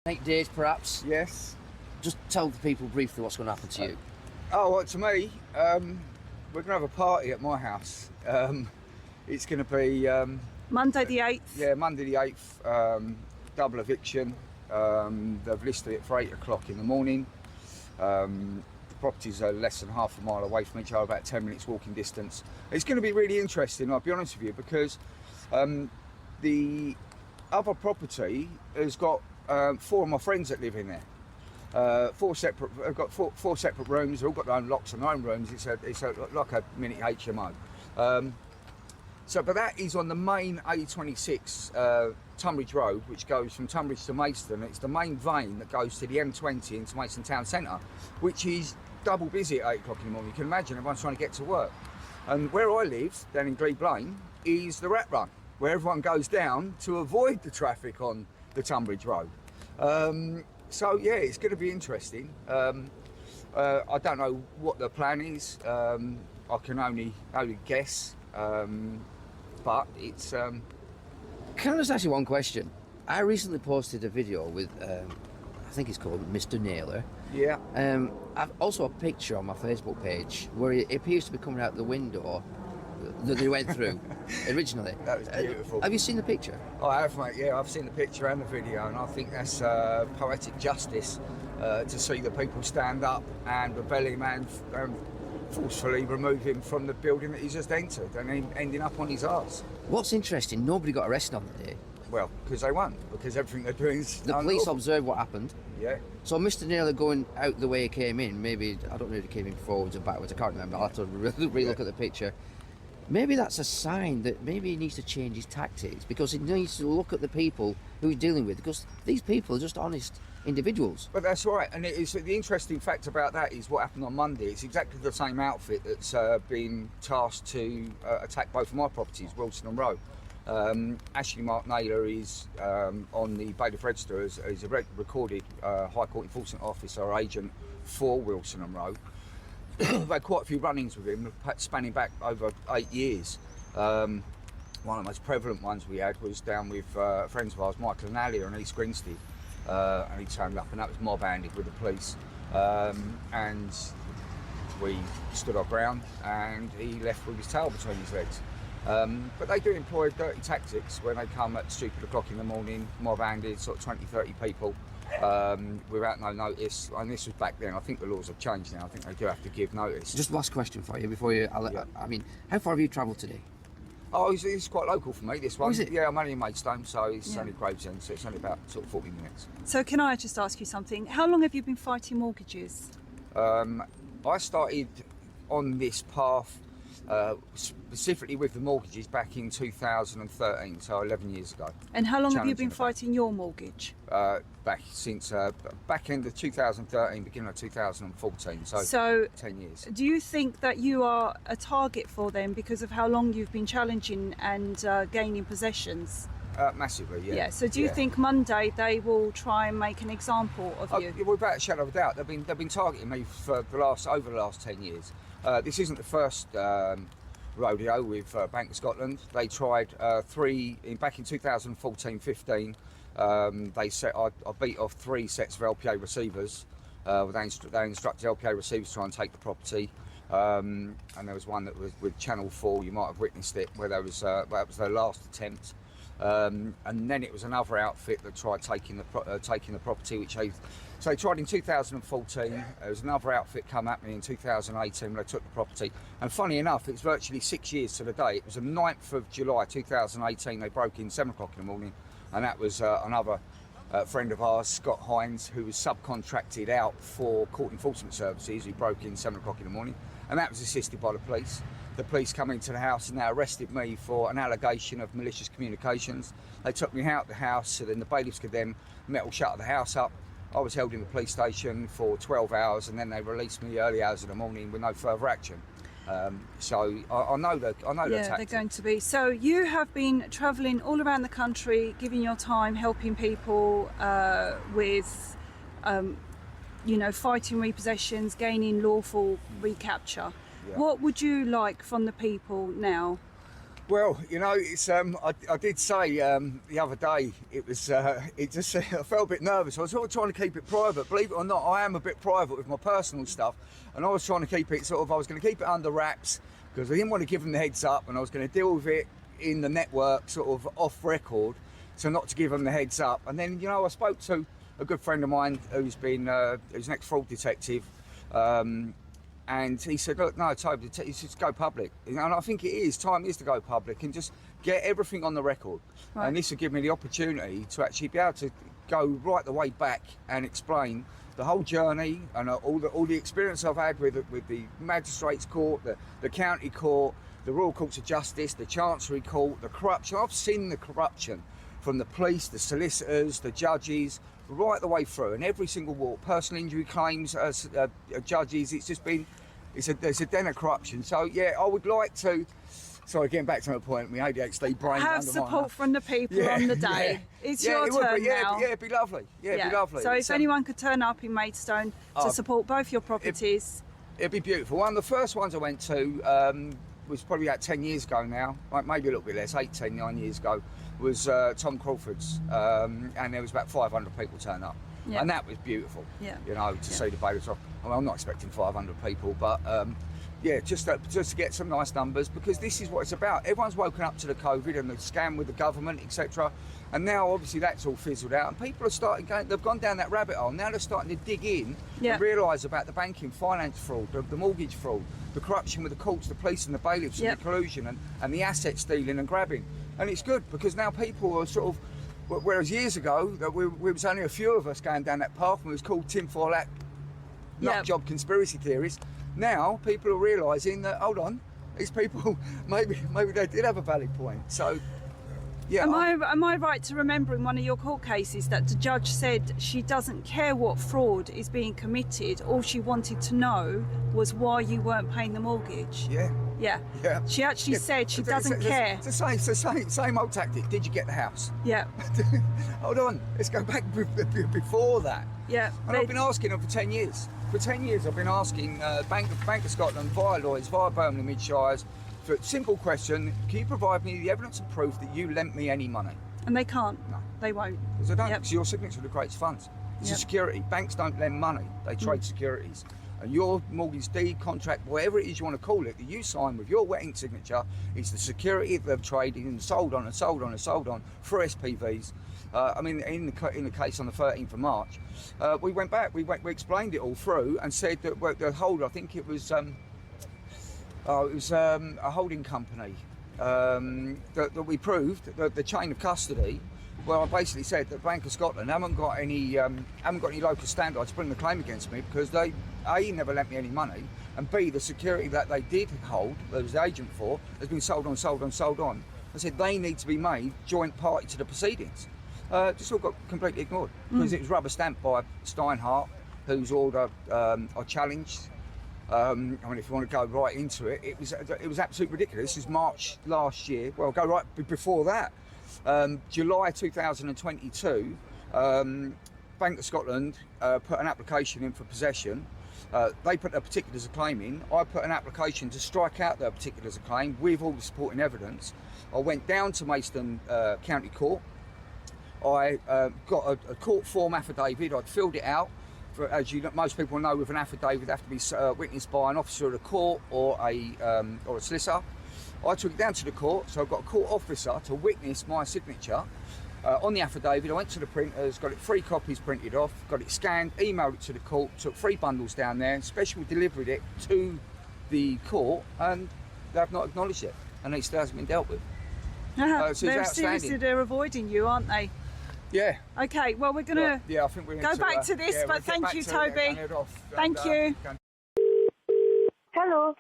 8 days perhaps. Yes. Just tell the people briefly what's going to happen to you. Well, to me, we're going to have a party at my house. It's going to be Monday the 8th. Yeah, Monday the 8th, double eviction. They've listed it for 8 o'clock in the morning. The properties are less than half a mile away from each other, about 10 minutes walking distance. It's going to be really interesting, I'll be honest with you, because the other property has got 4 of my friends that live in there. I've got four separate rooms. They've all got their own locks and their own rooms. It's like a mini HMO. But that is on the main A26 Tunbridge Road, which goes from Tunbridge to Maidstone. It's the main vein that goes to the M20 into Maidstone Town Centre, which is double busy at 8 o'clock in the morning. You can imagine everyone's trying to get to work. And where I live, down in Glebe Lane, is the Rat Run, where everyone goes down to avoid the traffic on the Tunbridge Road. So yeah, it's going to be interesting. I don't know what the plan is. I can only guess. But it's. Can I just ask you one question? I recently posted a video with, I think it's called Mr. Naylor. Yeah. I've also a picture on my Facebook page where it appears to be coming out the window that they went through originally. That was beautiful. Have you seen the picture? I have, mate. Yeah, I've seen the picture and the video, and I think that's poetic justice to see the people stand up and rebel him and forcefully remove him from the building that he's just entered, and then ending up on his arse. What's interesting, nobody got arrested on the day. Well, because they won't, because everything they're doing is the police observed what happened. Yeah. So Mr. Naylor going out the way he came in, maybe, I don't know if he came in forwards or backwards, I can't remember, I'll have to re-look at the picture. Maybe that's a sign that maybe he needs to change his tactics, because he needs to look at the people who he's dealing with, because these people are just honest individuals. But that's right, and it is, the interesting fact about that is what happened on Monday. It's exactly the same outfit that's been tasked to attack both of my properties, Wilson and Row. Ashley Mark Naylor is on the Bailiff Register as a recorded High Court Enforcement Officer or agent for Wilson and Row. We've had quite a few run-ins with him, spanning back over 8 years. One of the most prevalent ones we had was down with friends of ours, Michael and Ali, on East Grinstead, and he turned up, and that was mob-handed with the police. And we stood our ground, and he left with his tail between his legs. But they do employ dirty tactics when they come at stupid o'clock in the morning, mob-handed, sort of 20, 30 people. Without no notice, and this was back then. I think the laws have changed now. I think they do have to give notice. Just last question for you before you. I mean, how far have you travelled today? Oh, it's quite local for me, this one. Oh, is it? Yeah, I'm only in Maidstone, so it's only Gravesend, so it's only about sort of 40 minutes. So can I just ask you something? How long have you been fighting mortgages? I started on this path specifically with the mortgages back in 2013, so 11 years ago. And how long have you been fighting your mortgage? Back since back end of 2013, beginning of 2014, so 10 years. Do you think that you are a target for them because of how long you've been challenging and gaining possessions? Massively, yeah. Yeah. So do you think Monday they will try and make an example of you? Without a shadow of a doubt, they've been targeting me for over the last 10 years. This isn't the first rodeo with Bank of Scotland. They tried back in 2014-15. I beat off 3 sets of LPA receivers. They instructed LPA receivers to try and take the property. And there was one that was with Channel 4. You might have witnessed it, where that was their last attempt. And then it was another outfit that tried taking the property, which they tried in 2014. There was another outfit come at me in 2018 when they took the property. And funny enough, it's virtually 6 years to the day. It was the 9th of July 2018. They broke in 7 o'clock in the morning, and that was another friend of ours, Scott Hines, who was subcontracted out for court enforcement services, who broke in 7 o'clock in the morning, and that was assisted by the police. The police come into the house and now arrested me for an allegation of malicious communications. They took me out the house, so then the bailiffs could then metal shut the house up. I was held in the police station for 12 hours, and then they released me early hours of the morning with no further action. So I know the tactics. They're going to be. So you have been travelling all around the country, giving your time, helping people with, fighting repossessions, gaining lawful recapture. Yeah. What would you like from the people now? Well, you know, it's I did say the other day it was it just I felt a bit nervous. I was sort of trying to keep it private. Believe it or not, I am a bit private with my personal stuff, and I was trying to keep it I was going to keep it under wraps because I didn't want to give them the heads up, and I was going to deal with it in the network, sort of off record, so not to give them the heads up. And then, you know, I spoke to a good friend of mine who's an ex-fraud detective. And he said, look, no, Tobe, it's just go public. And I think it is, time is to go public and just get everything on the record. Right. And this will give me the opportunity to actually be able to go right the way back and explain the whole journey and all the experience I've had with the Magistrates Court, the County Court, the Royal Courts of Justice, the Chancery Court, the corruption. I've seen the corruption from the police, the solicitors, the judges, right the way through, and every single walk, personal injury claims, judges, it's just been, there's a den of corruption. So yeah, I would like to, sorry, getting back to my point, my ADHD brain. Have support from the people on the day. Yeah. It's your turn now. Yeah, it'd be lovely. Yeah, it'd be lovely. So if anyone could turn up in Maidstone to support both your properties. It'd be beautiful. One of the first ones I went to was probably about 10 years ago now, maybe a little bit less, 9 years ago, was Tom Crawford's, and there was about 500 people turn up. Yep. And that was beautiful, you know, to see the bailiffs off. I mean, I'm not expecting 500 people, but yeah, just to get some nice numbers, because this is what it's about. Everyone's woken up to the COVID and the scam with the government, etc. And now, obviously, that's all fizzled out, and people are starting they've gone down that rabbit hole. Now they're starting to dig in and realise about the banking, finance fraud, the mortgage fraud, the corruption with the courts, the police and the bailiffs, and the collusion and the asset stealing and grabbing. And it's good, because now people are sort of, whereas years ago, we was only a few of us going down that path, and it was called tinfoil hat, nut job conspiracy theories. Now people are realising that, hold on, these people, maybe they did have a valid point. So, yeah. Am I right to remember in one of your court cases that the judge said she doesn't care what fraud is being committed, all she wanted to know was why you weren't paying the mortgage? Yeah. She actually said she doesn't care. It's the same old tactic. Did you get the house? Yeah. Hold on, let's go back before that. Yeah. And I've been asking them for 10 years. For 10 years I've been asking Bank of Scotland, via Lloyds, via Birmingham Mid-Shires, for a simple question: can you provide me the evidence and proof that you lent me any money? And they can't. No. They won't. Because I don't, because your signature creates funds. It's a security. Banks don't lend money, they trade securities. And your mortgage deed, contract, whatever it is you want to call it, that you sign with your wet ink signature, is the security that they've traded and sold on and sold on and sold on through SPVs. I mean, in the case on the 13th of March, we went back, we explained it all through and said that the holder, I think it was a holding company, that we proved that the chain of custody. Well, I basically said that Bank of Scotland haven't got any local standard to bring the claim against me, because they A, never lent me any money, and B, the security that they did hold, that was the agent for, has been sold on. I said they need to be made joint party to the proceedings. Just all got completely ignored, because it was rubber stamped by Steinhardt, whose order I challenged. I mean, if you want to go right into it, it was absolutely ridiculous. This is March last year. Well, go right before that. July 2022, Bank of Scotland put an application in for possession. They put their particulars of claim in. I put an application to strike out their particulars of claim with all the supporting evidence. I went down to Maidstone County Court. I got a court form affidavit. I'd filled it out. As most people know, with an affidavit, they have to be witnessed by an officer of the court or a solicitor. I took it down to the court, so I've got a court officer to witness my signature on the affidavit. I went to the printers, got it 3 copies printed off, got it scanned, emailed it to the court, took 3 bundles down there, special delivered it to the court, and they've not acknowledged it, and it still hasn't been dealt with. They're avoiding you, aren't they? Yeah. Okay, well, we're going to I think we're go back to this, but thank you, Toby. Thank you. Hello.